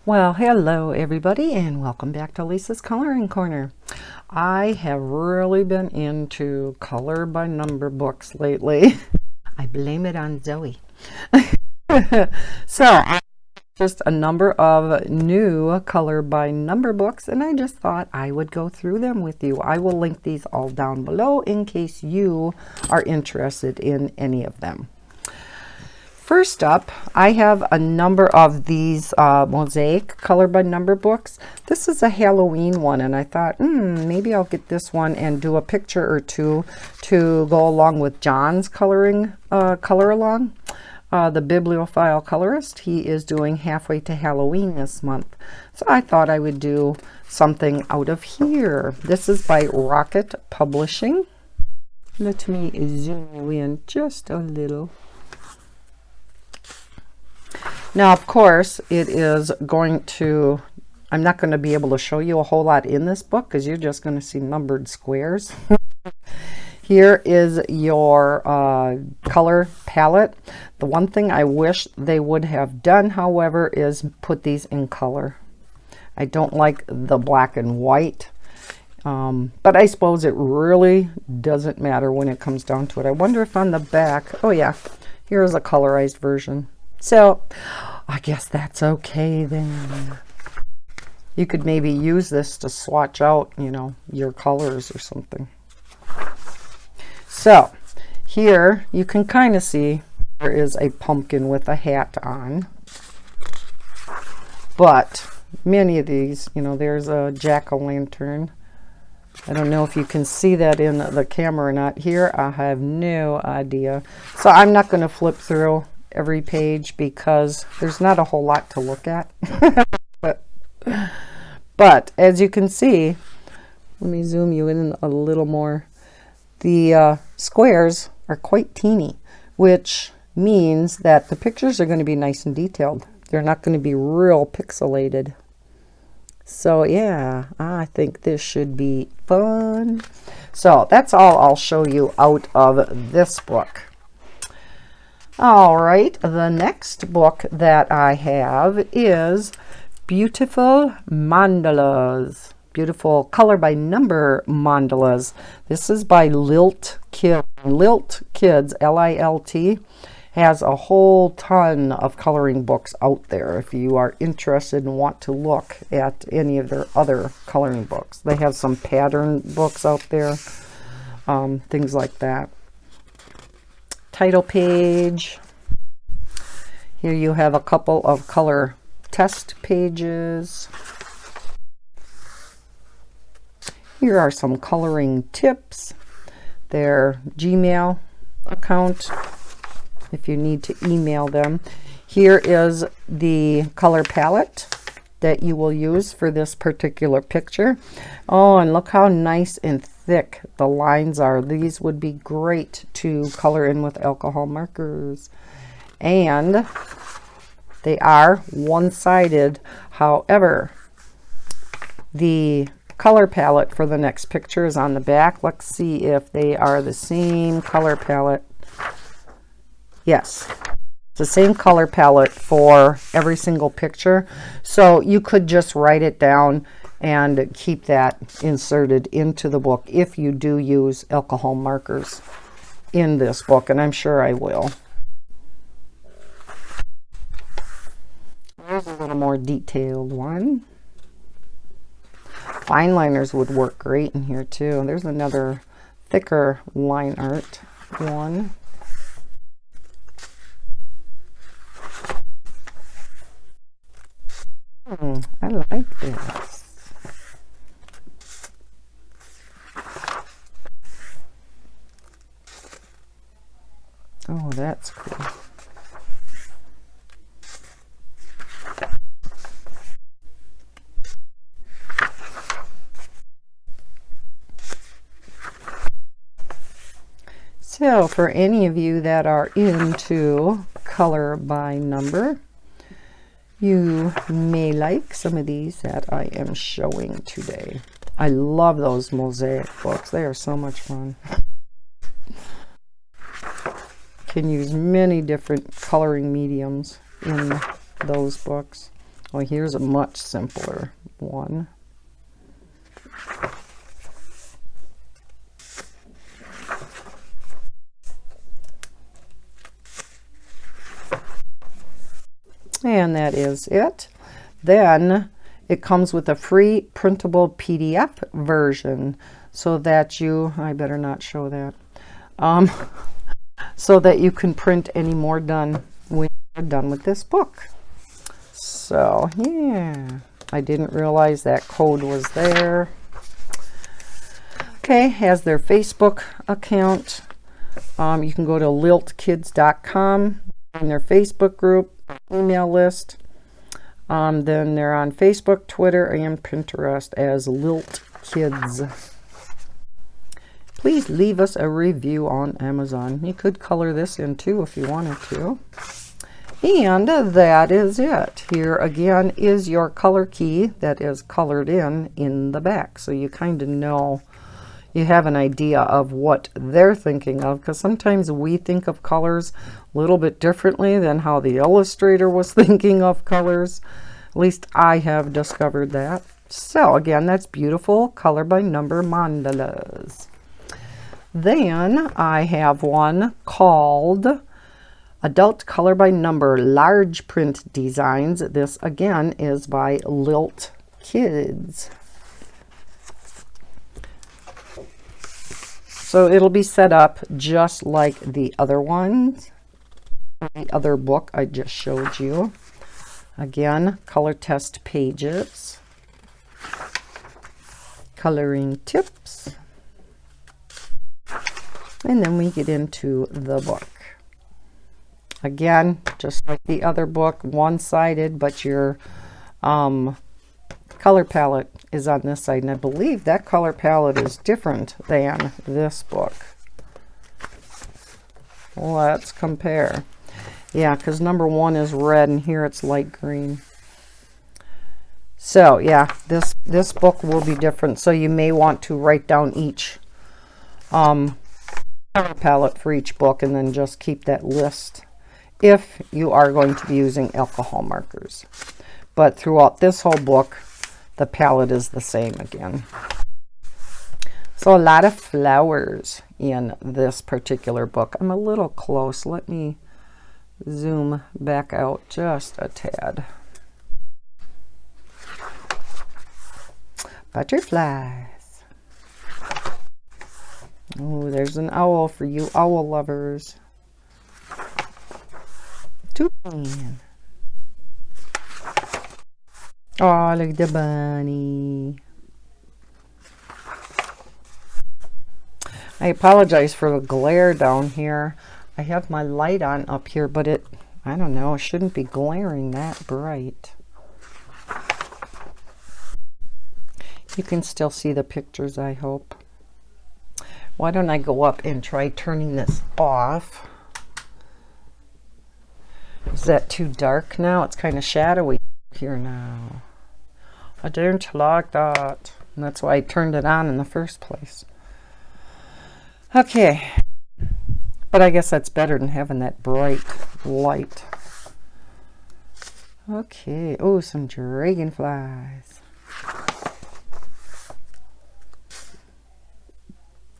Well, hello everybody and welcome back to Lisa's Coloring Corner. I have really been into color by number books lately. I blame it on Zoe. So I just a number of new color by number books and I just thought I would go through them with you. I will link these all down below in case you are interested in any of them. First up, I have a number of these Mosaic color by number books. This is a Halloween one, and I thought, maybe I'll get this one and do a picture or two to go along with John's coloring color along. The bibliophile colorist, he is doing Halfway to Halloween this month. So I thought I would do something out of here. This is by Rocket Publishing. Let me zoom you in just a little. Now, of course, it is going to, I'm not going to be able to show you a whole lot in this book because you're just going to see numbered squares. Here is your color palette. The one thing I wish they would have done, however, is put these in color. I don't like the black and white, but I suppose it really doesn't matter when it comes down to it. I wonder if on the back, oh yeah, here's a colorized version. So I guess that's okay then. You could maybe use this to swatch out, you know, your colors or something. So here you can kind of see there is a pumpkin with a hat on. But many of these, you know, there's a jack-o'-lantern. I don't know if you can see that in the camera or not. Here I have no idea. So I'm not going to flip through every page because there's not a whole lot to look at. but as you can see, let me zoom you in a little more. The squares are quite teeny, which means that the pictures are going to be nice and detailed. They're not going to be real pixelated. So yeah, I think this should be fun. So that's all I'll show you out of this book. All right, the next book that I have is Beautiful Mandalas. Beautiful color by number mandalas. This is by Lilt Kids. Lilt Kids, L-I-L-T, has a whole ton of coloring books out there if you are interested and want to look at any of their other coloring books. They have some pattern books out there, things like that. Title page. Here you have a couple of color test pages. Here are some coloring tips. Their Gmail account if you need to email them. Here is the color palette that you will use for this particular picture. Oh, and look how nice and thick the lines are. These would be great to color in with alcohol markers. And they are one-sided. However, the color palette for the next picture is on the back. Let's see if they are the same color palette. Yes. It's the same color palette for every single picture. So you could just write it down and keep that inserted into the book if you do use alcohol markers in this book, and I'm sure I will. Here's a little more detailed one. Fine liners would work great in here too. There's another thicker line art one. I like this. Oh, that's cool. So for any of you that are into color by number, you may like some of these that I am showing today. I love those Mosaic books. They are so much fun. Can use many different coloring mediums in those books. Well, here's a much simpler one. And that is it. Then it comes with a free printable PDF version so that I better not show that, so that you can print any more done when you're done with this book. So yeah, I didn't realize that code was there. Okay, has their Facebook account. You can go to liltkids.com on their Facebook group, email list. Then they're on Facebook, Twitter, and Pinterest as Lilt Kids. Please leave us a review on Amazon. You could color this in too if you wanted to. And that is it. Here again is your color key that is colored in the back. So you kind of know, you have an idea of what they're thinking of, because sometimes we think of colors a little bit differently than how the illustrator was thinking of colors. At least I have discovered that. So again, that's beautiful color by number mandalas. Then I have one called Adult Color by Number Large Print Designs. This again is by Lilt Kids. So it'll be set up just like the other ones, the other book I just showed you. Again, color test pages, coloring tips, and then we get into the book. Again, just like the other book, one-sided, but your color palette is on this side, and I believe that color palette is different than this book. Let's compare. Yeah, because number 1 is red and here it's light green. So yeah, this book will be different, so you may want to write down each color palette for each book and then just keep that list if you are going to be using alcohol markers. But throughout this whole book, the palette is the same again. So a lot of flowers in this particular book. I'm a little close. Let me zoom back out just a tad. Butterflies. Oh, there's an owl for you owl lovers. Toucan. Oh, look at the bunny. I apologize for the glare down here. I have my light on up here, but I don't know, it shouldn't be glaring that bright. You can still see the pictures, I hope. Why don't I go up and try turning this off? Is that too dark now? It's kind of shadowy here now. I don't like that. And that's why I turned it on in the first place. Okay. But I guess that's better than having that bright light. Okay. Oh, some dragonflies.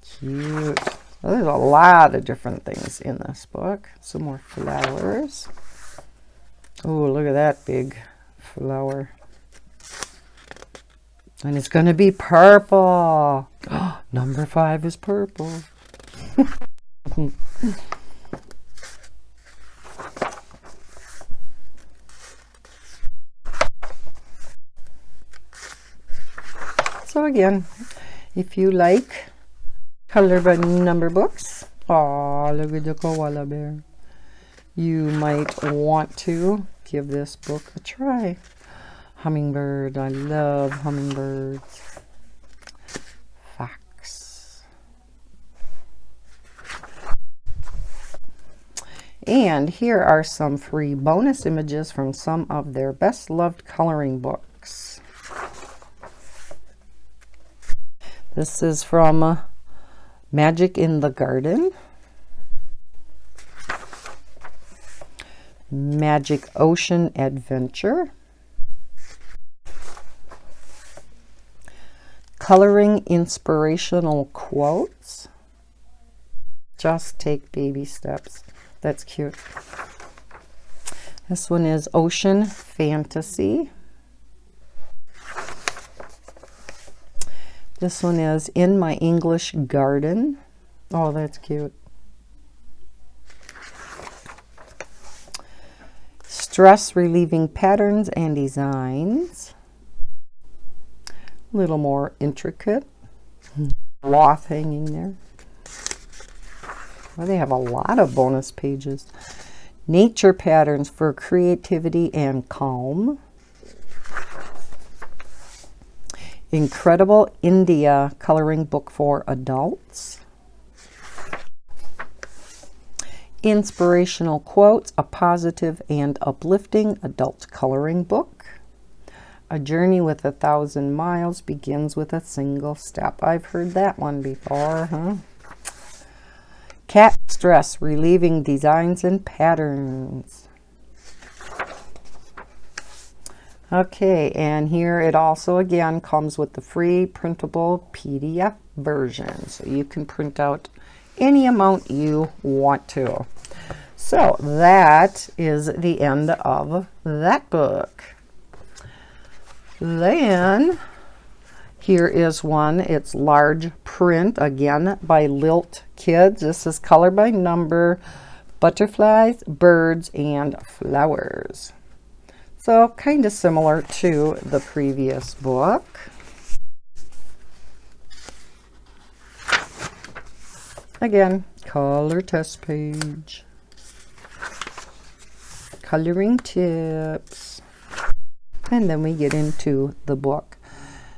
Cute. Well, there's a lot of different things in this book. Some more flowers. Oh, look at that big flower. And it's going to be purple. Oh, number 5 is purple. So again, if you like color by number books, oh, look at the koala bear, you might want to give this book a try. Hummingbird, I love hummingbirds. Fox. And here are some free bonus images from some of their best loved coloring books. This is from Magic in the Garden, Magic Ocean Adventure, Coloring inspirational quotes. Just take baby steps. That's cute. This one is Ocean Fantasy. This one is In My English Garden. Oh, that's cute. Stress Relieving Patterns and Designs. A little more intricate. Cloth hanging there. Well, they have a lot of bonus pages. Nature Patterns for Creativity and Calm. Incredible India Coloring Book for Adults. Inspirational Quotes, a positive and uplifting adult coloring book. A Journey with 1,000 Miles begins with a single step. I've heard that one before, huh? Cat Stress Relieving Designs and Patterns. Okay, and here it also again comes with the free printable PDF version. So you can print out any amount you want to. So that is the end of that book. Then here is one. It's large print, again, by Lilt Kids. This is color by number, butterflies, birds, and flowers. So kind of similar to the previous book. Again, color test page. Coloring tips. And then we get into the book.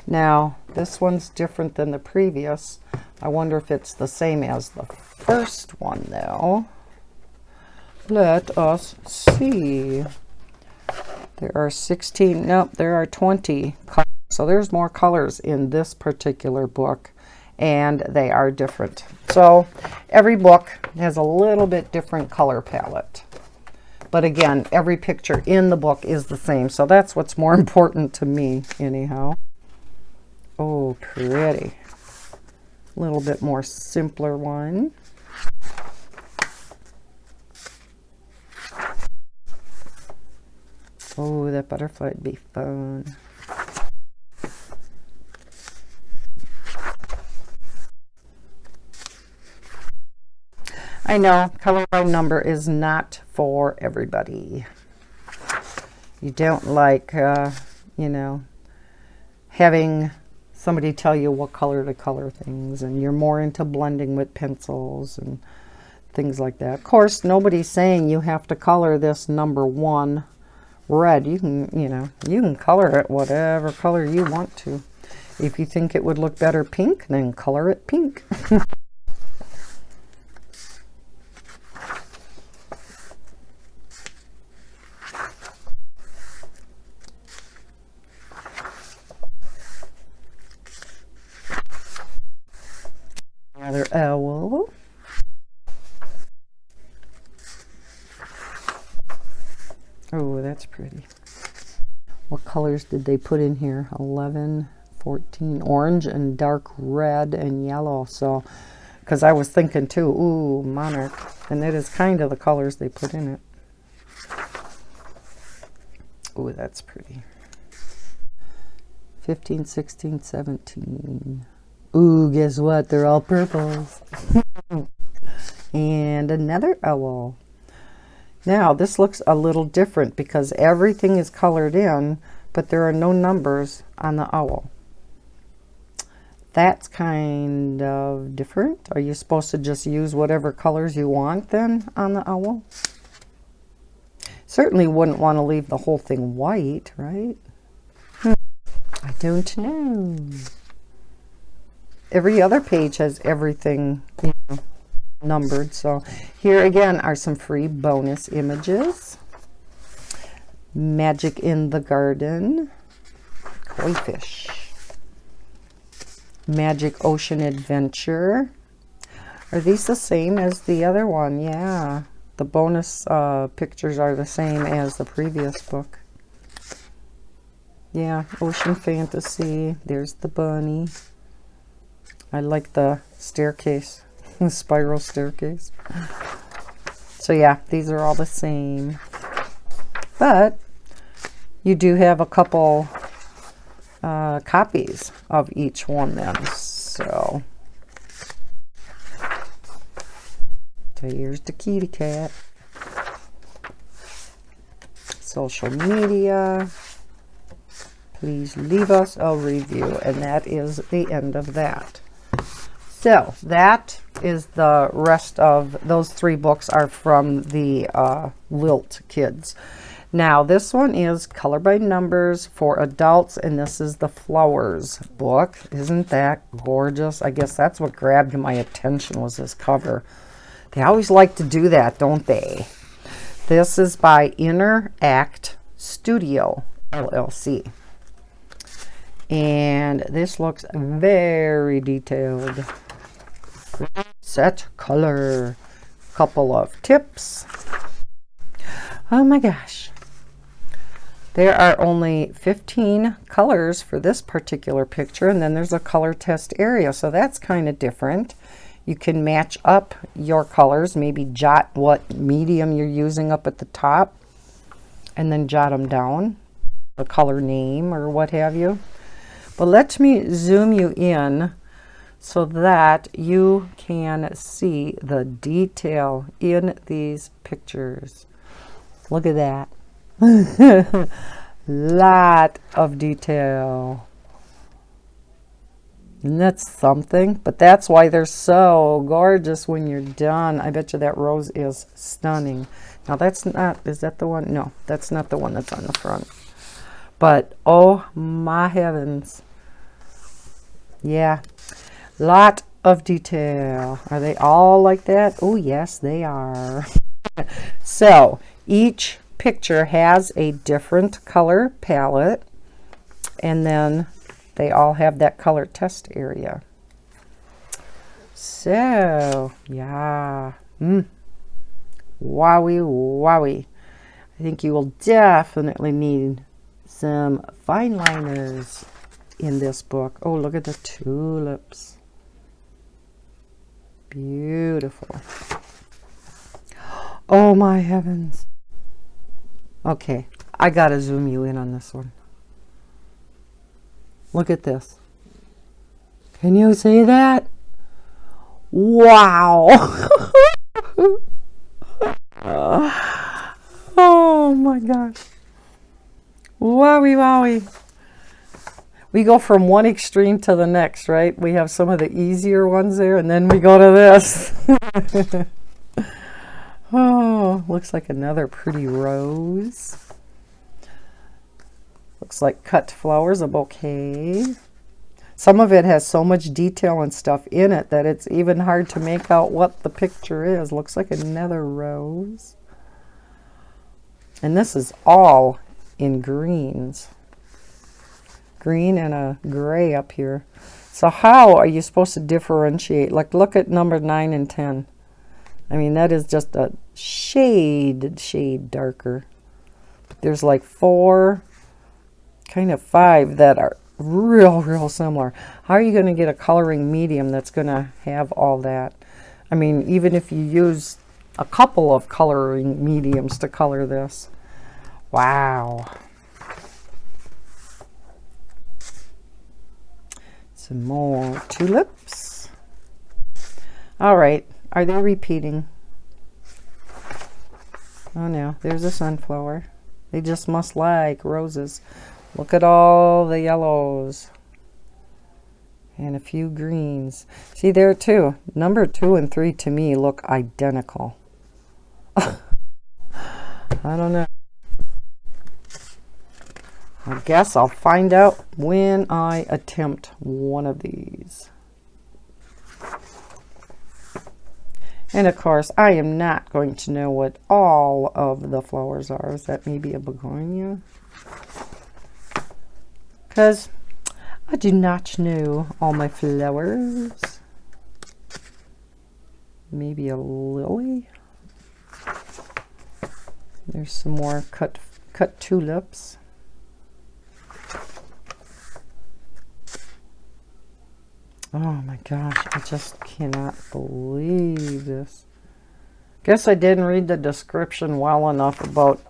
Now, this one's different than the previous. I wonder if it's the same as the first one, though. Let us see. There are 16, nope, there are 20 colors. So there's more colors in this particular book, and they are different. So every book has a little bit different color palette. But again, every picture in the book is the same. So that's what's more important to me, anyhow. Oh, pretty. A little bit more simpler one. Oh, that butterfly would be fun. I know, color by number is not for everybody. You don't like, you know, having somebody tell you what color to color things, and you're more into blending with pencils and things like that. Of course, nobody's saying you have to color this number 1 red. You can, you know, you can color it whatever color you want to. If you think it would look better pink, then color it pink. Another owl. Oh, that's pretty. What colors did they put in here? 11, 14, orange and dark red and yellow. So, because I was thinking too, ooh, monarch. And it is kind of the colors they put in it. Ooh, that's pretty. 15, 16, 17. Ooh, guess what? They're all purples. And another owl. Now, this looks a little different because everything is colored in, but there are no numbers on the owl. That's kind of different. Are you supposed to just use whatever colors you want then on the owl? Certainly wouldn't want to leave the whole thing white, right? I don't know. Every other page has everything, you know, numbered. So here again are some free bonus images. Magic in the Garden. Koi fish. Magic Ocean Adventure. Are these the same as the other one? Yeah. The bonus pictures are the same as the previous book. Yeah, Ocean Fantasy. There's the bunny. I like the staircase, the spiral staircase. So yeah, these are all the same. But you do have a couple copies of each one then. So here's the kitty cat. Social media. Please leave us a review. And that is the end of that. So that is the rest of those 3 books are from the Lilt Kids. Now this one is Color by Numbers for adults, and this is the Flowers book. Isn't that gorgeous? I guess that's what grabbed my attention, was this cover. They always like to do that, don't they? This is by Interact Studio LLC. And this looks very detailed. Set color. Couple of tips. Oh my gosh. There are only 15 colors for this particular picture, and then there's a color test area, so that's kind of different. You can match up your colors, maybe jot what medium you're using up at the top, and then jot them down, the color name or what have you. But let me zoom you in so that you can see the detail in these pictures. Look at that. Lot of detail. And that's something, but that's why they're so gorgeous when you're done. I bet you that rose is stunning. Now that's not, is that the one? No, that's not the one that's on the front. But oh my heavens. Yeah, lot of detail. Are they all like that? Oh yes, they are. So each picture has a different color palette, and then they all have that color test area. So yeah, wowie wowie. I think you will definitely need some fine liners in this book. Oh, look at the tulips. Beautiful. Oh my heavens. Okay, I gotta zoom you in on this one. Look at this. Can you see that? Wow. Oh my gosh. Wowie wowie. We go from one extreme to the next, right? We have some of the easier ones there, and then we go to this. Oh, looks like another pretty rose. Looks like cut flowers, a bouquet. Some of it has so much detail and stuff in it that it's even hard to make out what the picture is. Looks like another rose. And this is all in greens. Green and a gray up here. So how are you supposed to differentiate? Like, look at number 9 and 10. I mean, that is just a shade darker. But there's like 4, kind of 5 that are real similar. How are you going to get a coloring medium that's going to have all that? I mean, even if you use a couple of coloring mediums to color this. Wow. Some more tulips. All right, are they repeating? Oh no, there's a sunflower. They just must like roses. Look at all the yellows and a few greens. See there too, number 2 and 3 to me look identical. I don't know. I guess I'll find out when I attempt one of these. And of course, I am not going to know what all of the flowers are. Is that maybe a begonia? Because I do not know all my flowers. Maybe a lily. There's some more cut tulips. Oh my gosh, I just cannot believe this. Guess I didn't read the description well enough about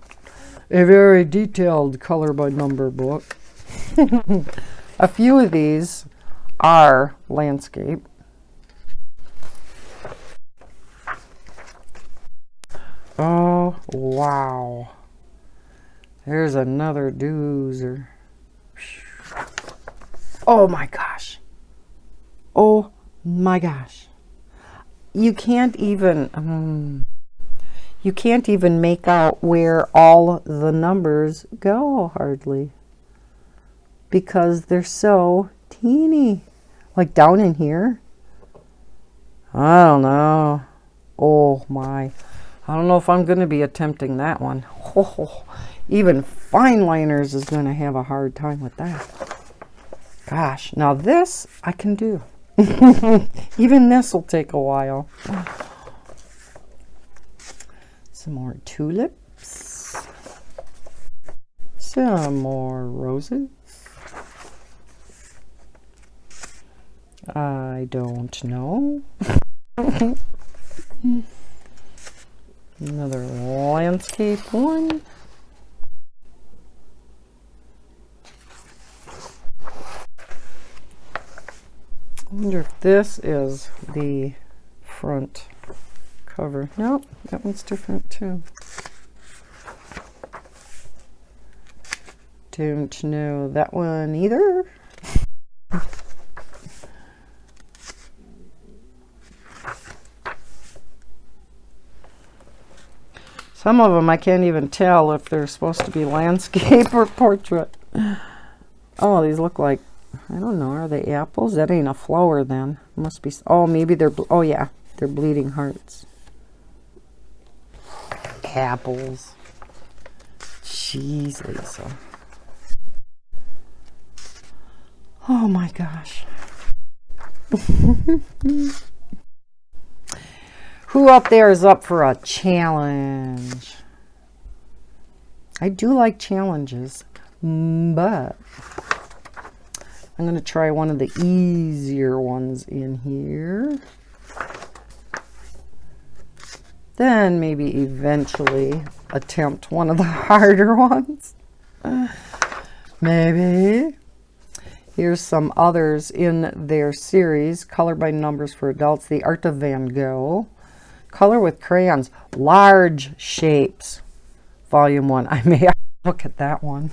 a very detailed color by number book. A few of these are landscape. Oh, wow. There's another doozer. Oh my gosh. Oh my gosh. You can't even make out where all the numbers go hardly, because they're so teeny. Like down in here. I don't know. Oh my. I don't know if I'm going to be attempting that one. Oh, even fine liners is going to have a hard time with that. Gosh, now this I can do. Even this will take a while. Some more tulips. Some more roses. I don't know. Another landscape one. I wonder if this is the front cover. Nope, that one's different too. Don't know that one either. Some of them I can't even tell if they're supposed to be landscape or portrait. Oh, these look like, I don't know, are they apples? That ain't a flower then. Must be, oh, maybe they're, oh yeah, they're bleeding hearts. Apples. Jeez, Lisa. Oh my gosh. Who up there is up for a challenge? I do like challenges, but I'm going to try one of the easier ones in here. Then maybe eventually attempt one of the harder ones. Maybe. Here's some others in their series. Color by Numbers for Adults. The Art of Van Gogh. Color with Crayons. Large Shapes. Volume 1. I may look at that one.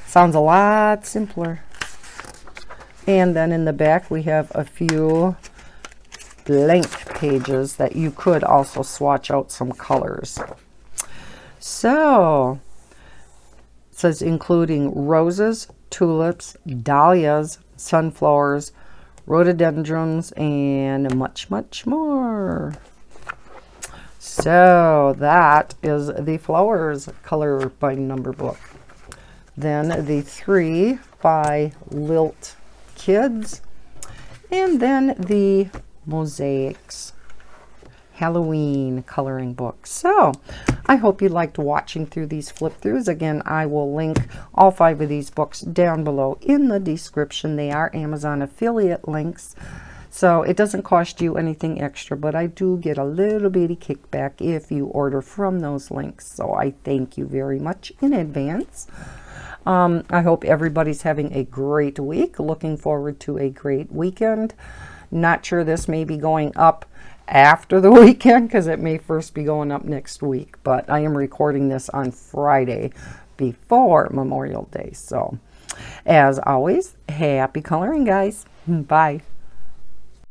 Sounds a lot simpler. And then in the back we have a few blank pages that you could also swatch out some colors. So, it says including roses, tulips, dahlias, sunflowers, rhododendrons, and much, much more. So that is the flowers color by number book. Then the 3 by Lilt Kids, and then the Mosaics Halloween coloring book. So I hope you liked watching through these flip throughs. Again, I will link all 5 of these books down below in the description. They are Amazon affiliate links, so it doesn't cost you anything extra, but I do get a little bitty kickback if you order from those links. So I thank you very much in advance. I hope everybody's having a great week. Looking forward to a great weekend. Not sure this may be going up after the weekend because it may first be going up next week, but I am recording this on Friday before Memorial Day. So as always, happy coloring, guys. Bye.